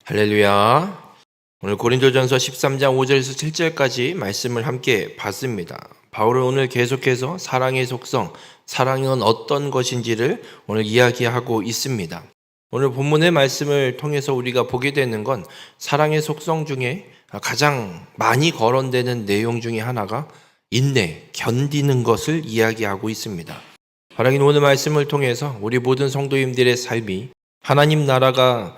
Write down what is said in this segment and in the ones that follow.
할렐루야. 오늘 고린도전서 13장 5절에서 7절까지 말씀을 함께 봤습니다. 바울은 오늘 계속해서 사랑의 속성, 사랑은 어떤 것인지를 오늘 이야기하고 있습니다. 오늘 본문의 말씀을 통해서 우리가 보게 되는 건 사랑의 속성 중에 가장 많이 거론되는 내용 중에 하나가 인내, 견디는 것을 이야기하고 있습니다. 하나님 오늘 말씀을 통해서 우리 모든 성도님들의 삶이 하나님 나라가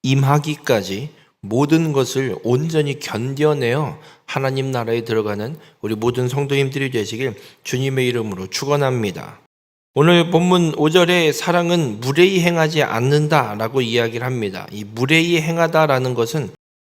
임하기까지 모든 것을 온전히 견뎌내어 하나님 나라에 들어가는 우리 모든 성도님들이 되시길 주님의 이름으로 축원합니다. 오늘 본문 5절에 사랑은 무례히 행하지 않는다라고 이야기를 합니다. 이 무례히 행하다라는 것은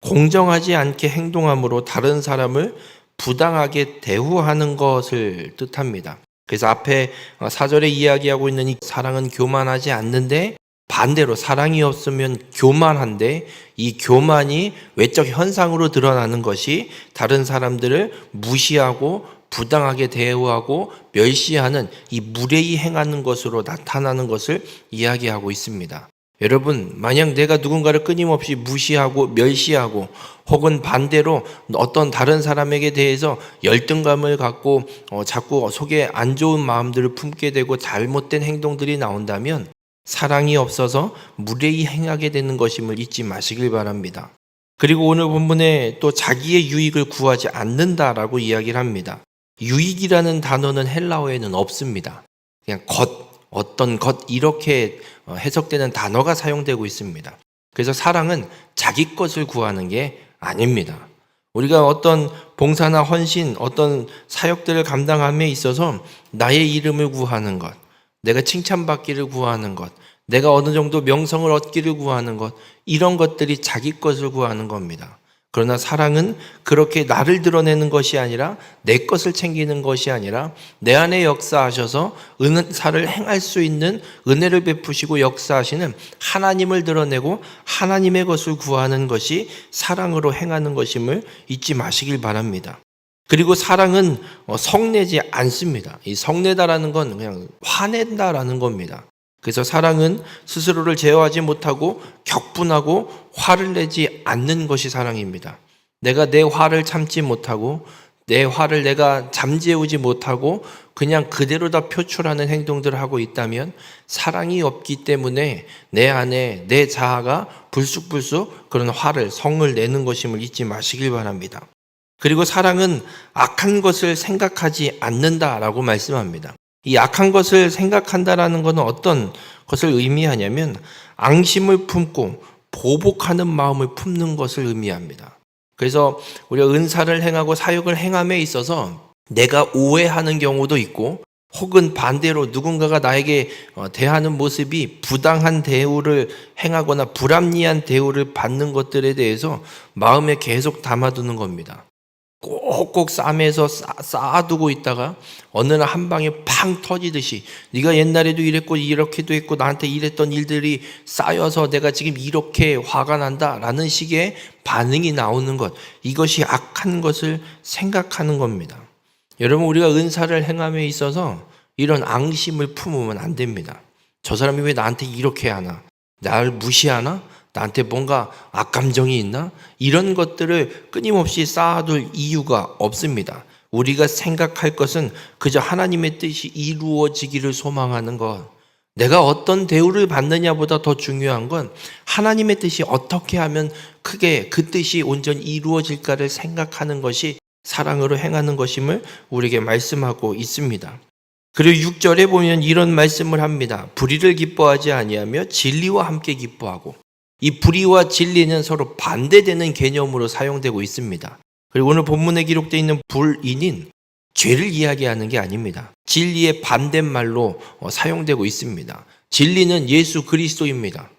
공정하지 않게 행동함으로 다른 사람을 부당하게 대우하는 것을 뜻합니다. 그래서 앞에 4절에 이야기하고 있는 이 사랑은 교만하지 않는데 반대로 사랑이 없으면 교만한데 이 교만이 외적 현상으로 드러나는 것이 다른 사람들을 무시하고 부당하게 대우하고 멸시하는 이 무례히 행하는 것으로 나타나는 것을 이야기하고 있습니다. 여러분, 만약 내가 누군가를 끊임없이 무시하고 멸시하고 혹은 반대로 어떤 다른 사람에게 대해서 열등감을 갖고 자꾸 속에 안 좋은 마음들을 품게 되고 잘못된 행동들이 나온다면 사랑이 없어서 무례히 행하게 되는 것임을 잊지 마시길 바랍니다. 그리고 오늘 본문에 또 자기의 유익을 구하지 않는다라고 이야기를 합니다. 유익이라는 단어는 헬라어에는 없습니다. 그냥 어떤 것 이렇게 해석되는 단어가 사용되고 있습니다. 그래서 사랑은 자기 것을 구하는 게 아닙니다. 우리가 어떤 봉사나 헌신, 어떤 사역들을 감당함에 있어서 나의 이름을 구하는 것, 내가 칭찬받기를 구하는 것, 내가 어느 정도 명성을 얻기를 구하는 것, 이런 것들이 자기 것을 구하는 겁니다. 그러나 사랑은 그렇게 나를 드러내는 것이 아니라 내 것을 챙기는 것이 아니라 내 안에 역사하셔서 은사를 행할 수 있는 은혜를 베푸시고 역사하시는 하나님을 드러내고 하나님의 것을 구하는 것이 사랑으로 행하는 것임을 잊지 마시길 바랍니다. 그리고 사랑은 성내지 않습니다. 이 성내다라는 건 그냥 화낸다라는 겁니다. 그래서 사랑은 스스로를 제어하지 못하고 격분하고 화를 내지 않는 것이 사랑입니다. 내가 내 화를 참지 못하고 내 화를 내가 잠재우지 못하고 그냥 그대로 다 표출하는 행동들을 하고 있다면 사랑이 없기 때문에 내 안에 내 자아가 불쑥불쑥 그런 화를 성을 내는 것임을 잊지 마시길 바랍니다. 그리고 사랑은 악한 것을 생각하지 않는다라고 말씀합니다. 이 악한 것을 생각한다라는 것은 어떤 것을 의미하냐면 앙심을 품고 보복하는 마음을 품는 것을 의미합니다. 그래서 우리가 은사를 행하고 사역을 행함에 있어서 내가 오해하는 경우도 있고 혹은 반대로 누군가가 나에게 대하는 모습이 부당한 대우를 행하거나 불합리한 대우를 받는 것들에 대해서 마음에 계속 담아두는 겁니다. 꼭꼭 싸매서 쌓아두고 있다가 어느 날 한 방에 팡 터지듯이 네가 옛날에도 이랬고 이렇게도 했고 나한테 이랬던 일들이 쌓여서 내가 지금 이렇게 화가 난다라는 식의 반응이 나오는 것, 이것이 악한 것을 생각하는 겁니다. 여러분, 우리가 은사를 행함에 있어서 이런 앙심을 품으면 안 됩니다. 저 사람이 왜 나한테 이렇게 하나? 나를 무시하나? 나한테 뭔가 악감정이 있나? 이런 것들을 끊임없이 쌓아둘 이유가 없습니다. 우리가 생각할 것은 그저 하나님의 뜻이 이루어지기를 소망하는 것. 내가 어떤 대우를 받느냐보다 더 중요한 건 하나님의 뜻이 어떻게 하면 크게 그 뜻이 온전히 이루어질까를 생각하는 것이 사랑으로 행하는 것임을 우리에게 말씀하고 있습니다. 그리고 6절에 보면 이런 말씀을 합니다. 불의를 기뻐하지 아니하며 진리와 함께 기뻐하고. 이 불의와 진리는 서로 반대되는 개념으로 사용되고 있습니다. 그리고 오늘 본문에 기록되어 있는 불의는 죄를 이야기하는 게 아닙니다. 진리의 반대말로 사용되고 있습니다. 진리는 예수 그리스도입니다.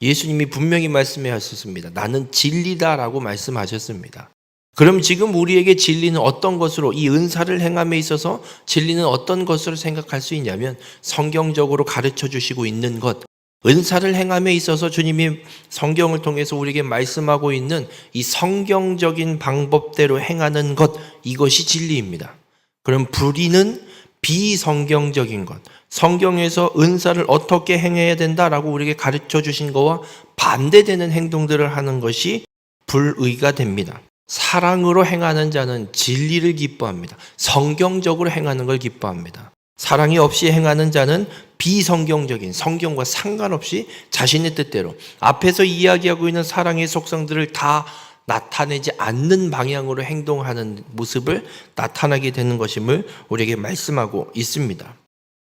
예수님이 분명히 말씀하셨습니다. 나는 진리다라고 말씀하셨습니다. 그럼 지금 우리에게 진리는 어떤 것으로, 이 은사를 행함에 있어서 진리는 어떤 것으로 생각할 수 있냐면 성경적으로 가르쳐 주시고 있는 것, 은사를 행함에 있어서 주님이 성경을 통해서 우리에게 말씀하고 있는 이 성경적인 방법대로 행하는 것, 이것이 진리입니다. 그럼 불의는 비성경적인 것, 성경에서 은사를 어떻게 행해야 된다라고 우리에게 가르쳐 주신 거와 반대되는 행동들을 하는 것이 불의가 됩니다. 사랑으로 행하는 자는 진리를 기뻐합니다. 성경적으로 행하는 걸 기뻐합니다. 사랑이 없이 행하는 자는 비성경적인, 성경과 상관없이 자신의 뜻대로 앞에서 이야기하고 있는 사랑의 속성들을 다 나타내지 않는 방향으로 행동하는 모습을 나타나게 되는 것임을 우리에게 말씀하고 있습니다.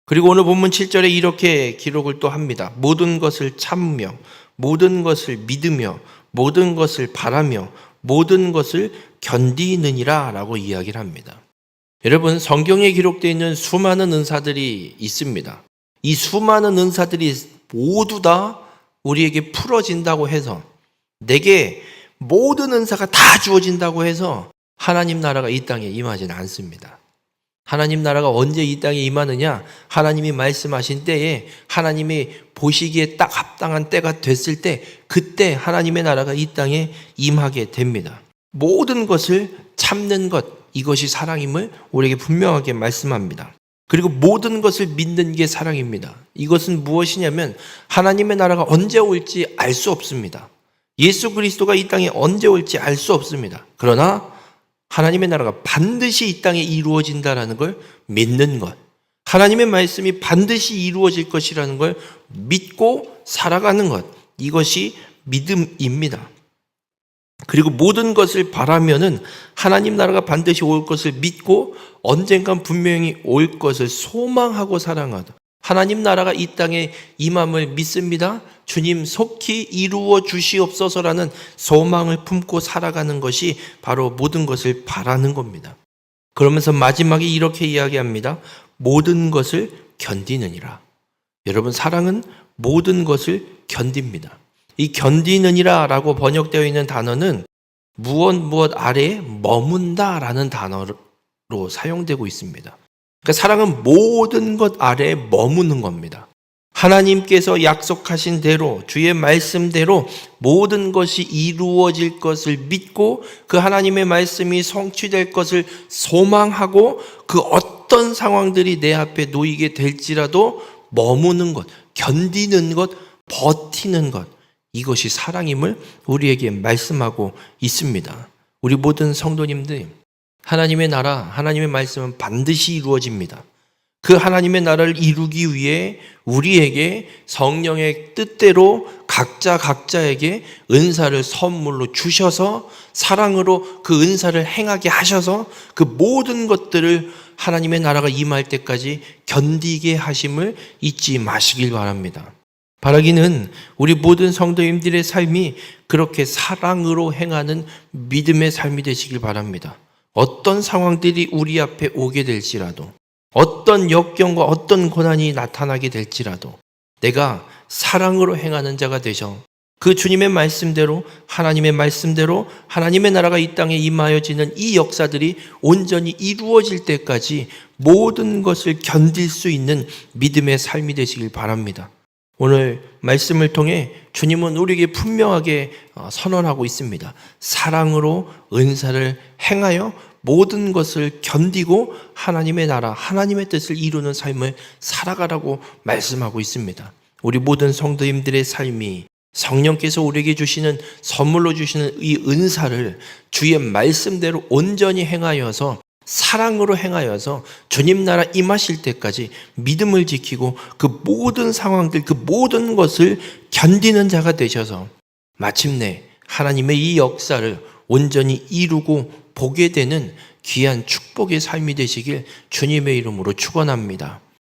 그리고 오늘 본문 7절에 이렇게 기록을 또 합니다. 모든 것을 참으며, 모든 것을 믿으며, 모든 것을 바라며, 모든 것을 견디느니라 라고 이야기를 합니다. 여러분, 성경에 기록되어 있는 수많은 은사들이 있습니다. 이 수많은 은사들이 모두 다 우리에게 풀어진다고 해서, 내게 모든 은사가 다 주어진다고 해서 하나님 나라가 이 땅에 임하지는 않습니다. 하나님 나라가 언제 이 땅에 임하느냐? 하나님이 말씀하신 때에, 하나님이 보시기에 딱 합당한 때가 됐을 때, 그때 하나님의 나라가 이 땅에 임하게 됩니다. 모든 것을 참는 것, 이것이 사랑임을 우리에게 분명하게 말씀합니다. 그리고 모든 것을 믿는 게 사랑입니다. 이것은 무엇이냐면 하나님의 나라가 언제 올지 알 수 없습니다. 예수 그리스도가 이 땅에 언제 올지 알 수 없습니다. 그러나 하나님의 나라가 반드시 이 땅에 이루어진다라는 걸 믿는 것, 하나님의 말씀이 반드시 이루어질 것이라는 걸 믿고 살아가는 것, 이것이 믿음입니다. 그리고 모든 것을 바라면은 하나님 나라가 반드시 올 것을 믿고 언젠간 분명히 올 것을 소망하고 살아가다. 하나님 나라가 이 땅에 임함을 믿습니다. 주님 속히 이루어 주시옵소서라는 소망을 품고 살아가는 것이 바로 모든 것을 바라는 겁니다. 그러면서 마지막에 이렇게 이야기합니다. 모든 것을 견디느니라. 여러분, 사랑은 모든 것을 견딥니다. 이 견디느니라 라고 번역되어 있는 단어는 무엇 아래에 머문다라는 단어로 사용되고 있습니다. 그러니까 사랑은 모든 것 아래에 머무는 겁니다. 하나님께서 약속하신 대로, 주의 말씀대로 모든 것이 이루어질 것을 믿고 그 하나님의 말씀이 성취될 것을 소망하고 그 어떤 상황들이 내 앞에 놓이게 될지라도 머무는 것, 견디는 것, 버티는 것, 이것이 사랑임을 우리에게 말씀하고 있습니다. 우리 모든 성도님들, 하나님의 나라, 하나님의 말씀은 반드시 이루어집니다. 그 하나님의 나라를 이루기 위해 우리에게 성령의 뜻대로 각자에게 은사를 선물로 주셔서 사랑으로 그 은사를 행하게 하셔서 그 모든 것들을 하나님의 나라가 임할 때까지 견디게 하심을 잊지 마시길 바랍니다. 바라기는 우리 모든 성도님들의 삶이 그렇게 사랑으로 행하는 믿음의 삶이 되시길 바랍니다. 어떤 상황들이 우리 앞에 오게 될지라도, 어떤 역경과 어떤 고난이 나타나게 될지라도 내가 사랑으로 행하는 자가 되셔 그 주님의 말씀대로, 하나님의 말씀대로 하나님의 나라가 이 땅에 임하여지는 이 역사들이 온전히 이루어질 때까지 모든 것을 견딜 수 있는 믿음의 삶이 되시길 바랍니다. 오늘 말씀을 통해 주님은 우리에게 분명하게 선언하고 있습니다. 사랑으로 은사를 행하여 모든 것을 견디고 하나님의 나라, 하나님의 뜻을 이루는 삶을 살아가라고 말씀하고 있습니다. 우리 모든 성도님들의 삶이 성령께서 우리에게 주시는, 선물로 주시는 이 은사를 주의 말씀대로 온전히 행하여서, 사랑으로 행하여서 주님 나라 임하실 때까지 믿음을 지키고 그 모든 상황들, 그 모든 것을 견디는 자가 되셔서 마침내 하나님의 이 역사를 온전히 이루고 보게 되는 귀한 축복의 삶이 되시길 주님의 이름으로 축원합니다.